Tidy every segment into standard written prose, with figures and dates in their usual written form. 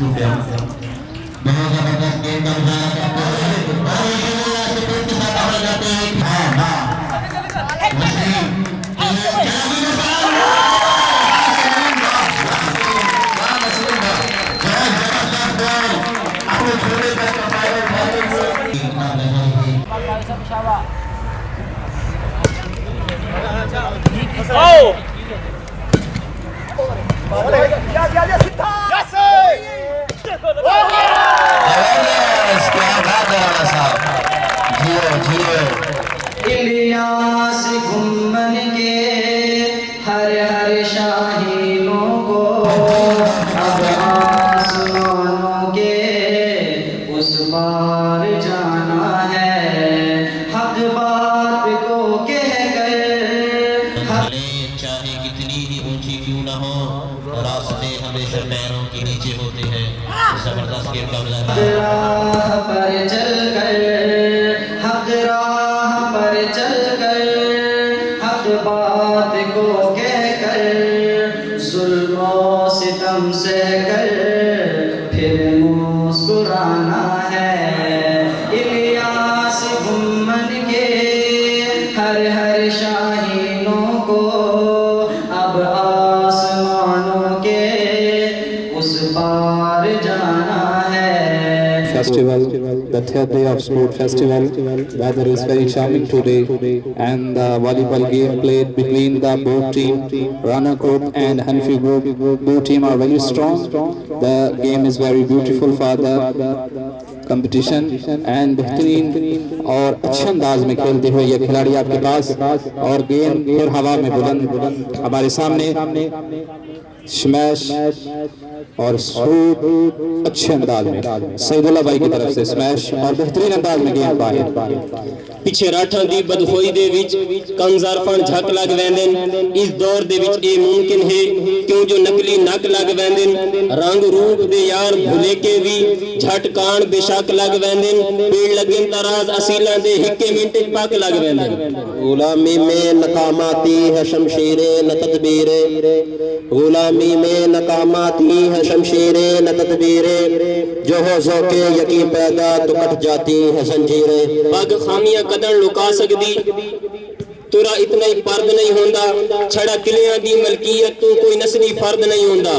बहुत जबरदस्त गेम का मुजाहरा करते हुए और ये के साथ आगे जाते हैं। हाँ हाँ मुस्लिम Oh! इलियास घुम्मन के हर हर शाहीनों को अब आसमानों के उस पार जाना है। हक बात को कह कर चाहे कितनी ही ऊंची क्यों न हो, रास्ते हमेशा पैरों के नीचे होते हैं। जबरदस्त गेम का राह पर चल कर, हक राह पर चल कर, हक बात को कह कर, जुल्म और सितम सह कर फिर मुस्कुराना है। इलियास घुम्मन के हर हर शाहीनों को अब आसमानों के उस पार जाना है। Festival, the third day of sport festival. Weather is very charming today, and the volleyball game played between the both team, Rana Group and Hanfi Group. Both team are very strong. The game is very beautiful for the competition and बेहतरीन और अच्छे अंदाज में खेलते हुए ये खिलाड़ी आपके पास और गेंद फिर हवा में बुलंद हमारे सामने स्मैश और शूट अच्छे अंदाज में सईदुल्ला भाई की तरफ से स्मैश और बेहतरीन अंदाज में गेंद बाहर ਪਿੱਛੇ ਰਾਠਾਂ ਦੀ ਬਦਖੋਈ ਦੇ ਵਿੱਚ ਕੰਜ਼ਰਫਣ ਝੱਕ ਲੱਗ ਵੈਂਦੇ ਇਸ ਦੌਰ ਦੇ ਵਿੱਚ ਇਹ ਮੁਮਕਿਨ ਹੈ ਕਿਉਂ ਜੋ ਨਕਲੀ ਨੱਕ ਲੱਗ ਵੈਂਦੇ ਰੰਗ ਰੂਪ ਦੇ ਯਾਰ ਭੁਲੇ ਕੇ ਵੀ ਝਟਕਾਣ ਬੇਸ਼ੱਕ ਲੱਗ ਵੈਂਦੇ ਪੀੜ ਲੱਗਣ ਤਰਾਜ਼ ਅਸੀਲਾਂ ਦੇ ਹਿੱਕੇ ਮਿੰਟ ਪੱਕ ਲੱਗ ਵੈਂਦੇ ਗੁਲਾਮੀ में नकामाती है शमशीरें न तदबीरें गुलामी में नकामाती है शमशीरें न तदबीरें जो हो ज़ौक़े यकीन पैदा तो कट जाती है जंजीरें पग खामियां कदन लुका सकदी तुरा इतना ही फर्द नहीं होंदा छड़ा किलियां दी मलकियत तू कोई नस्ली फर्द नहीं होंदा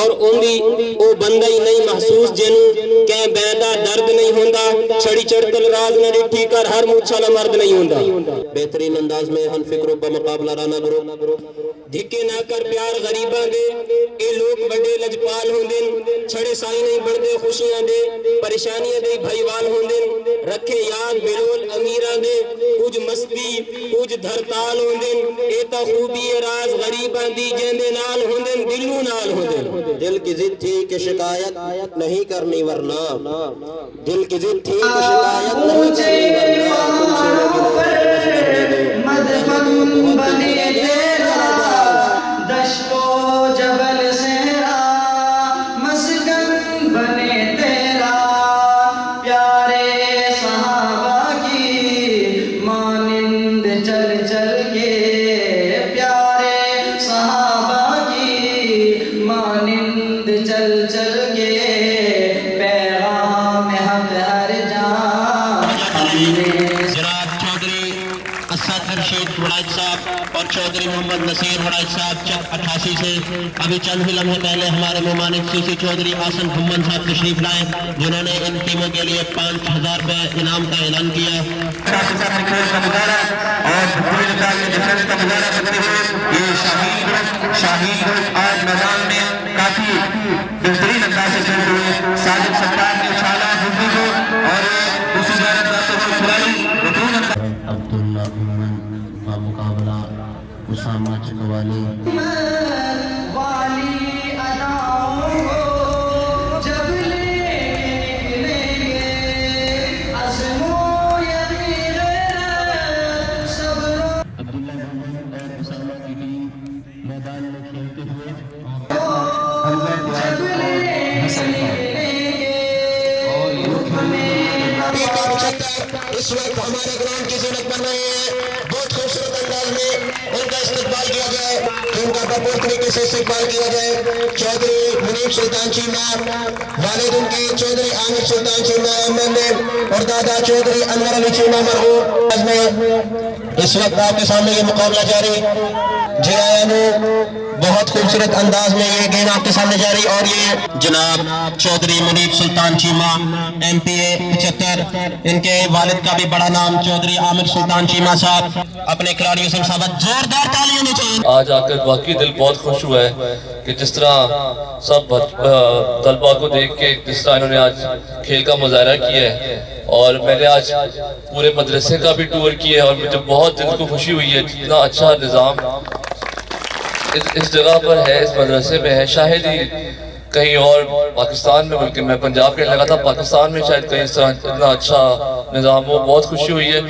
और ओंदी ओ बंदा ही नहीं महसूस जिनु कै बैदा दर्द नहीं होंदा छड़ी चढ़तल राज न डिठी कर हर मूछा मर्द नहीं होंदा बेहतरीन अंदाज में हनफी ग्रुप बमुकाबला राना ग्रुप धिक्के ना कर प्यार गरीबां दे ए लोग बड़े लजपाल होंदे छड़े साई नहीं बनदे खुशियां दे परेशानियां दे भाईवाल होंदे रखे याद बिलोल अमीरां दे कुछ मस्ती कुछ धरताल होंदे ए ता खूबी राज गरीबां दी जेंदे नाल होंदे दिलू नाल होंदे दिल की जिद थी कि शिकायत नहीं करनी वरना दिल की जिद थी कि शिकायत नहीं करनी वरना मदफन बने तेरा दश्तो जबल सेरा मस्कन बने तेरा प्यारे सहाबा की मानिंद चल चल के प्यारे सहाबा की मानिंद चल चल के पैगाम हक हर जान हमने वड़ाइच साहब और चौधरी मोहम्मद नसीर वड़ाइच साहब चक 88 से अभी चंद ही लम्हे पहले हमारे मुमानिक सीसी चौधरी आसन घुम्मन साहब तशरीफ लाए जिन्होंने इन टीमों के लिए 5000 रुपए इनाम का ऐलान किया और शाहीन आज मैदान में काफी बेहतरीन अंदाज से खेलते हुए साजिद सरकार ने उछाला बुद्धि को और दूसरी तरफ खिलाड़ी अब्दुल्ला का मुकाबला उसामा चकवाली اس وقت ہمارے گراؤنڈ کی زینت بن رہے ہیں. بہت خوبصورت انداز میں ان کا استقبال کیا جائے, ان کا بھرپور طریقے سے استقبال کیا جائے. چودھری منیب سلطان چیمہ, والد ان کے چودھری عامر سلطان چیمہ MLA اور دادا چودھری انور علی چیمہ مرحوم. اس وقت آپ کے سامنے یہ مقابلہ جاری. جی آیانو بہت خوبصورت انداز میں یہ گیم آپ کے سامنے جاری. اور یہ جناب چودھری منیب سلطان چیمہ MPA 75, ان کے والد کا بھی بڑا نام چودھری عامر سلطان چیمہ صاحب اپنے کھلاڑیوں سے مسابقت زوردار تالیاں ہونی چاہیے. آج آ کر واقعی دل بہت خوش ہوا ہے کہ جس طرح سب طلباء کو دیکھ کے جس طرح انہوں نے آج کھیل کا مظاہرہ کیا ہے, اور میں نے آج پورے مدرسے کا بھی ٹور کیا ہے, اور مجھے بہت دل کو خوشی ہوئی ہے جتنا اچھا نظام اس جگہ پر ہے, اس مدرسے میں ہے. شاید ہی کہیں اور پاکستان میں, بلکہ میں پنجاب کے لگا تھا پاکستان میں شاید کہیں اس طرح اتنا اچھا نظام ہو. بہت خوشی ہوئی ہے.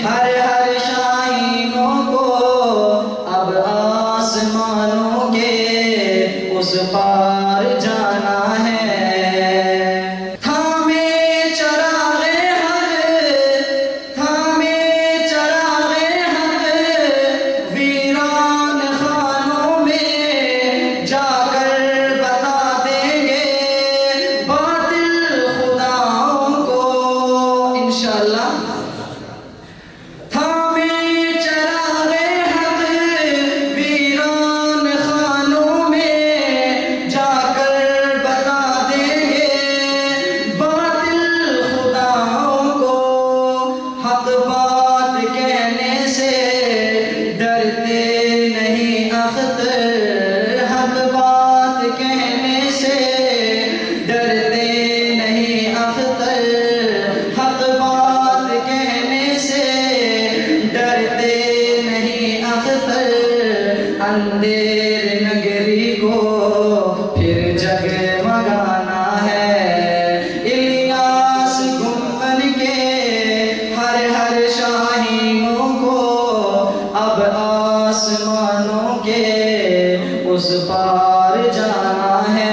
ہر شاہینوں کو اب آسمانوں کے اس پار جانا ہے. تھامے چراغ حق, تھامے چراغ حق, ویران خانوں میں جا کر بتا دیں گے باطل خداؤں کو انشاءاللہ. اندھیر نگری کو پھر جگمگانا ہے. الیاس گنبد کے ہر شاہینوں کو اب آسمانوں کے اس پار جانا ہے.